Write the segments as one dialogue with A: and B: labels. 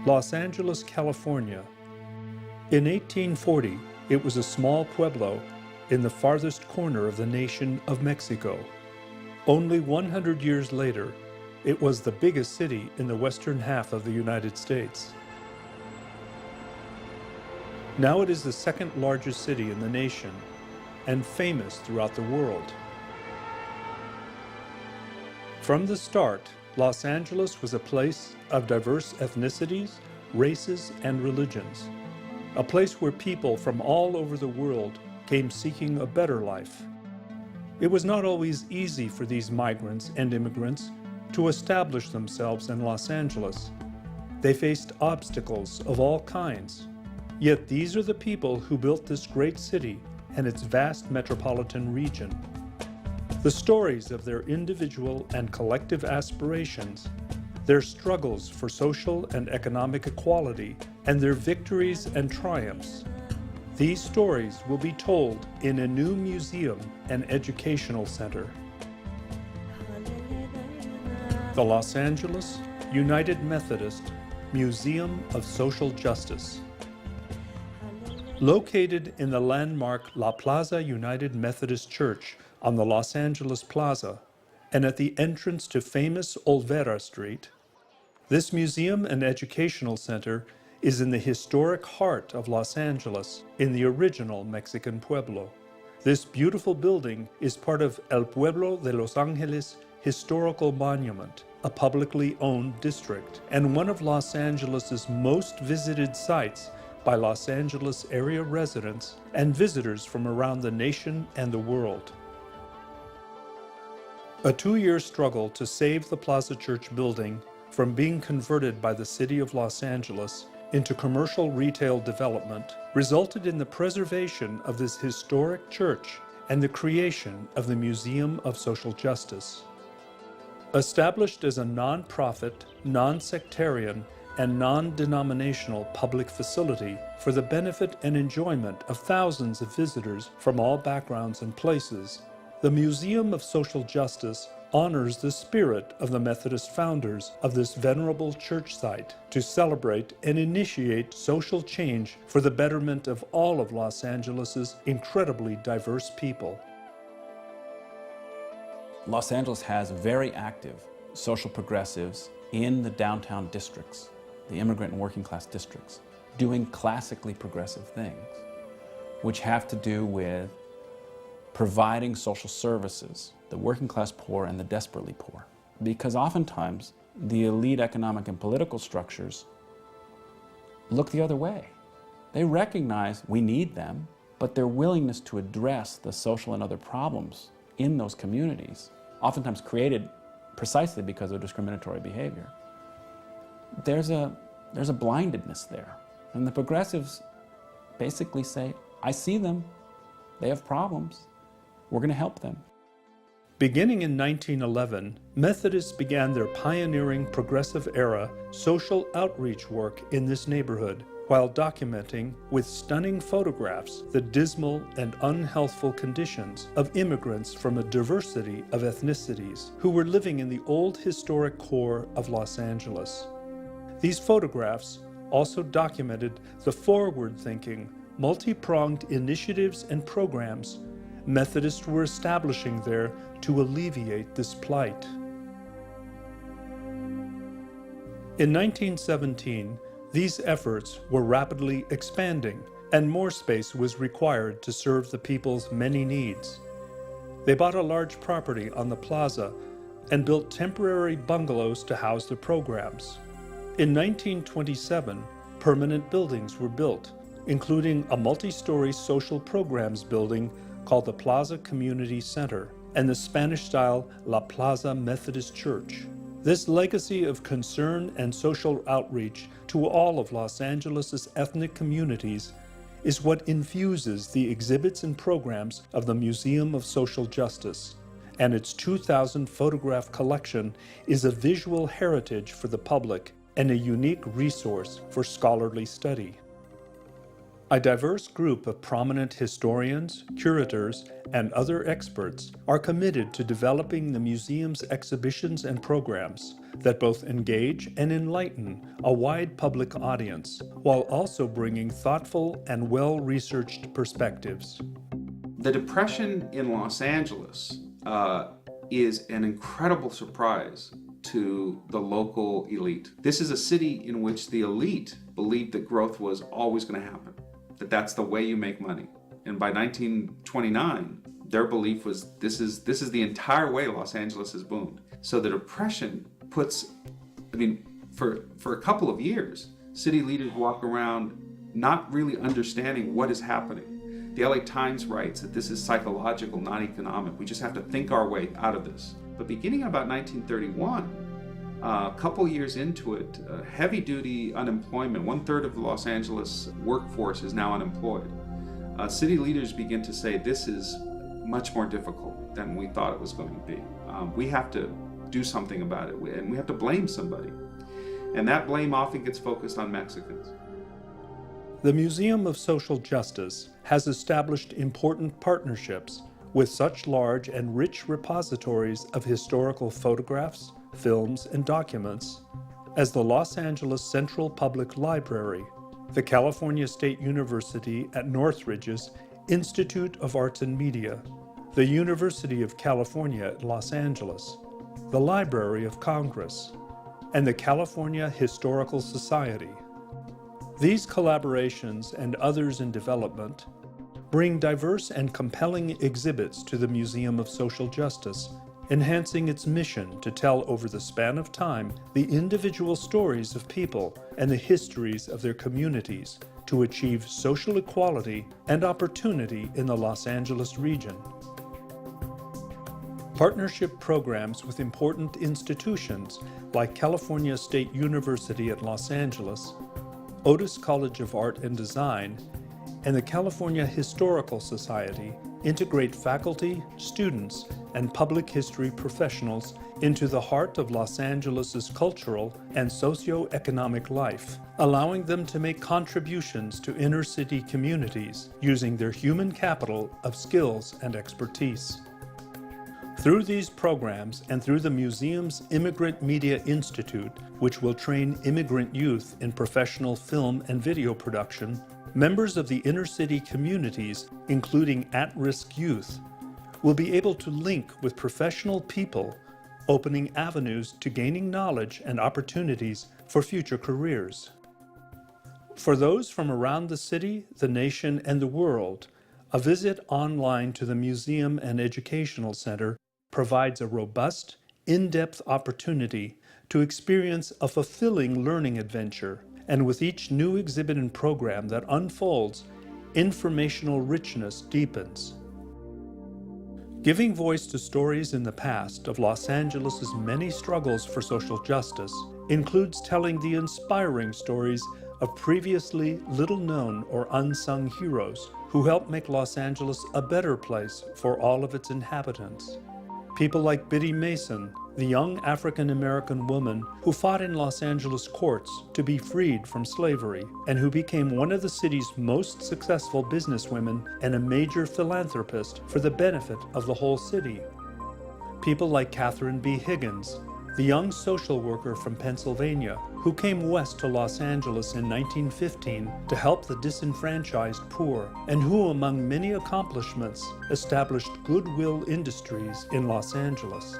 A: Los Angeles, California. In 1840, it was a small pueblo in the farthest corner of the nation of Mexico. Only 100 years later, it was the biggest city in the western half of the United States. Now it is the second largest city in the nation and famous throughout the world. From the start, Los Angeles was a place of diverse ethnicities, races, and religions. A place where people from all over the world came seeking a better life. It was not always easy for these migrants and immigrants to establish themselves in Los Angeles. They faced obstacles of all kinds. Yet these are the people who built this great city and its vast metropolitan region. The stories of their individual and collective aspirations, their struggles for social and economic equality, and their victories and triumphs. These stories will be told in a new museum and educational center. The Los Angeles United Methodist Museum of Social Justice. Located in the landmark La Plaza United Methodist Church on the Los Angeles Plaza and at the entrance to famous Olvera Street, this museum and educational center is in the historic heart of Los Angeles, in the original Mexican pueblo. This beautiful building is part of El Pueblo de Los Angeles Historical Monument, a publicly owned district, and one of Los Angeles's most visited sites by Los Angeles area residents and visitors from around the nation and the world. A 2-year struggle to save the Plaza Church building from being converted by the city of Los Angeles into commercial retail development resulted in the preservation of this historic church and the creation of the Museum of Social Justice. Established as a non-profit, non-sectarian, and non-denominational public facility for the benefit and enjoyment of thousands of visitors from all backgrounds and places, the Museum of Social Justice honors the spirit of the Methodist founders of this venerable church site to celebrate and initiate social change for the betterment of all of Los Angeles's incredibly diverse people.
B: Los Angeles has very active social progressives in the downtown districts, the immigrant and working class districts, doing classically progressive things, which have to do with providing social services, the working class poor and the desperately poor. Because oftentimes, the elite economic and political structures look the other way. They recognize we need them, but their willingness to address the social and other problems in those communities, oftentimes created precisely because of discriminatory behavior. There's a blindedness there. And the progressives basically say, I see them, they have problems, we're going to help them.
A: Beginning in 1911, Methodists began their pioneering progressive era social outreach work in this neighborhood, while documenting with stunning photographs the dismal and unhealthful conditions of immigrants from a diversity of ethnicities who were living in the old historic core of Los Angeles. These photographs also documented the forward-thinking, multi-pronged initiatives and programs Methodists were establishing there to alleviate this plight. In 1917, these efforts were rapidly expanding, and more space was required to serve the people's many needs. They bought a large property on the plaza and built temporary bungalows to house their programs. In 1927, permanent buildings were built, including a multi-story social programs building called the Plaza Community Center and the Spanish-style La Plaza Methodist Church. This legacy of concern and social outreach to all of Los Angeles's ethnic communities is what infuses the exhibits and programs of the Museum of Social Justice, and its 2,000 photograph collection is a visual heritage for the public and a unique resource for scholarly study. A diverse group of prominent historians, curators, and other experts are committed to developing the museum's exhibitions and programs that both engage and enlighten a wide public audience, while also bringing thoughtful and well-researched perspectives.
C: The Depression in Los Angeles is an incredible surprise to the local elite. This is a city in which the elite believed that growth was always going to happen, that that's the way you make money. And by 1929, their belief was this is the entire way Los Angeles has boomed. So the Depression puts, for a couple of years, city leaders walk around not really understanding what is happening. The LA Times writes that this is psychological, not economic. We just have to think our way out of this. But beginning in about 1931, a couple years into it, heavy-duty unemployment, 1/3 of the Los Angeles workforce is now unemployed. City leaders begin to say this is much more difficult than we thought it was going to be. We have to do something about it, and we have to blame somebody. And that blame often gets focused on Mexicans.
A: The Museum of Social Justice has established important partnerships with such large and rich repositories of historical photographs, films, and documents as the Los Angeles Central Public Library, the California State University at Northridge's Institute of Arts and Media, the University of California at Los Angeles, the Library of Congress, and the California Historical Society. These collaborations and others in development bring diverse and compelling exhibits to the Museum of Social Justice, enhancing its mission to tell over the span of time the individual stories of people and the histories of their communities to achieve social equality and opportunity in the Los Angeles region. Partnership programs with important institutions like California State University at Los Angeles, Otis College of Art and Design, and the California Historical Society integrate faculty, students, and public history professionals into the heart of Los Angeles's cultural and socio-economic life, allowing them to make contributions to inner-city communities using their human capital of skills and expertise. Through these programs and through the museum's Immigrant Media Institute, which will train immigrant youth in professional film and video production, members of the inner-city communities, including at-risk youth, will be able to link with professional people, opening avenues to gaining knowledge and opportunities for future careers. For those from around the city, the nation, and the world, a visit online to the Museum and Educational Center provides a robust, in-depth opportunity to experience a fulfilling learning adventure, and with each new exhibit and program that unfolds, informational richness deepens. Giving voice to stories in the past of Los Angeles's many struggles for social justice includes telling the inspiring stories of previously little-known or unsung heroes who helped make Los Angeles a better place for all of its inhabitants. People like Biddy Mason, the young African-American woman who fought in Los Angeles courts to be freed from slavery and who became one of the city's most successful businesswomen and a major philanthropist for the benefit of the whole city. People like Catherine B. Higgins, the young social worker from Pennsylvania who came west to Los Angeles in 1915 to help the disenfranchised poor, and who, among many accomplishments, established Goodwill Industries in Los Angeles.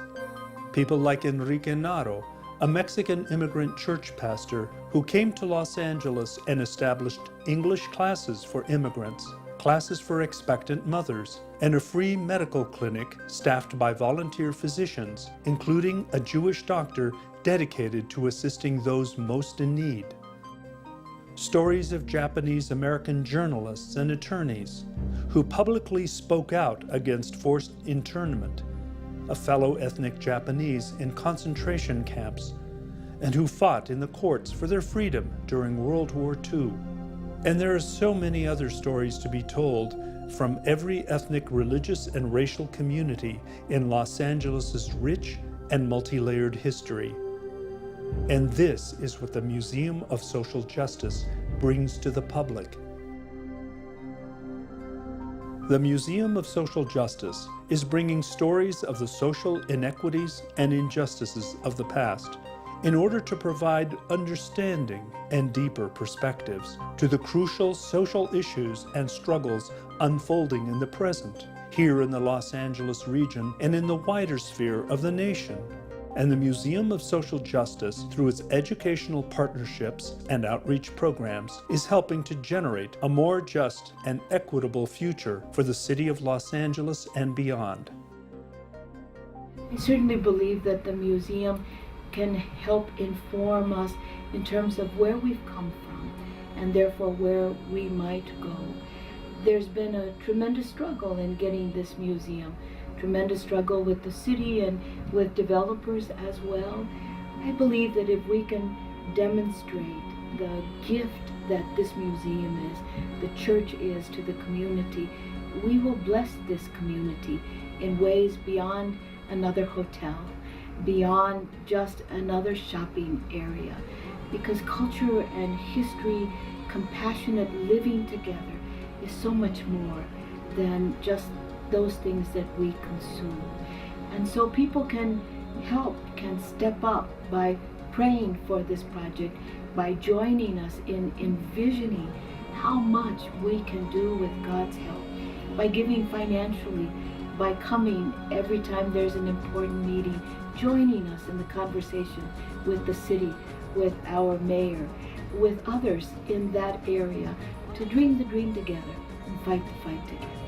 A: People like Enrique Naro, a Mexican immigrant church pastor who came to Los Angeles and established English classes for immigrants, classes for expectant mothers, and a free medical clinic staffed by volunteer physicians, including a Jewish doctor dedicated to assisting those most in need. Stories of Japanese American journalists and attorneys who publicly spoke out against forced internment, a fellow ethnic Japanese in concentration camps, and who fought in the courts for their freedom during World War II. And there are so many other stories to be told from every ethnic, religious, and racial community in Los Angeles's rich and multi-layered history. And this is what the Museum of Social Justice brings to the public. The Museum of Social Justice is bringing stories of the social inequities and injustices of the past in order to provide understanding and deeper perspectives to the crucial social issues and struggles unfolding in the present, here in the Los Angeles region and in the wider sphere of the nation. And the Museum of Social Justice, through its educational partnerships and outreach programs, is helping to generate a more just and equitable future for the city of Los Angeles and beyond.
D: I certainly believe that the museum can help inform us in terms of where we've come from and therefore where we might go. There's been a tremendous struggle in getting this museum, tremendous struggle with the city and with developers as well. I believe that if we can demonstrate the gift that this museum is, the church is to the community, we will bless this community in ways beyond another hotel, beyond just another shopping area, because culture and history, compassionate living together is so much more than just those things that we consume. And so people can help, can step up by praying for this project, by joining us in envisioning how much we can do with God's help, by giving financially, by coming every time there's an important meeting, joining us in the conversation with the city, with our mayor, with others in that area, to dream the dream together and fight the fight together.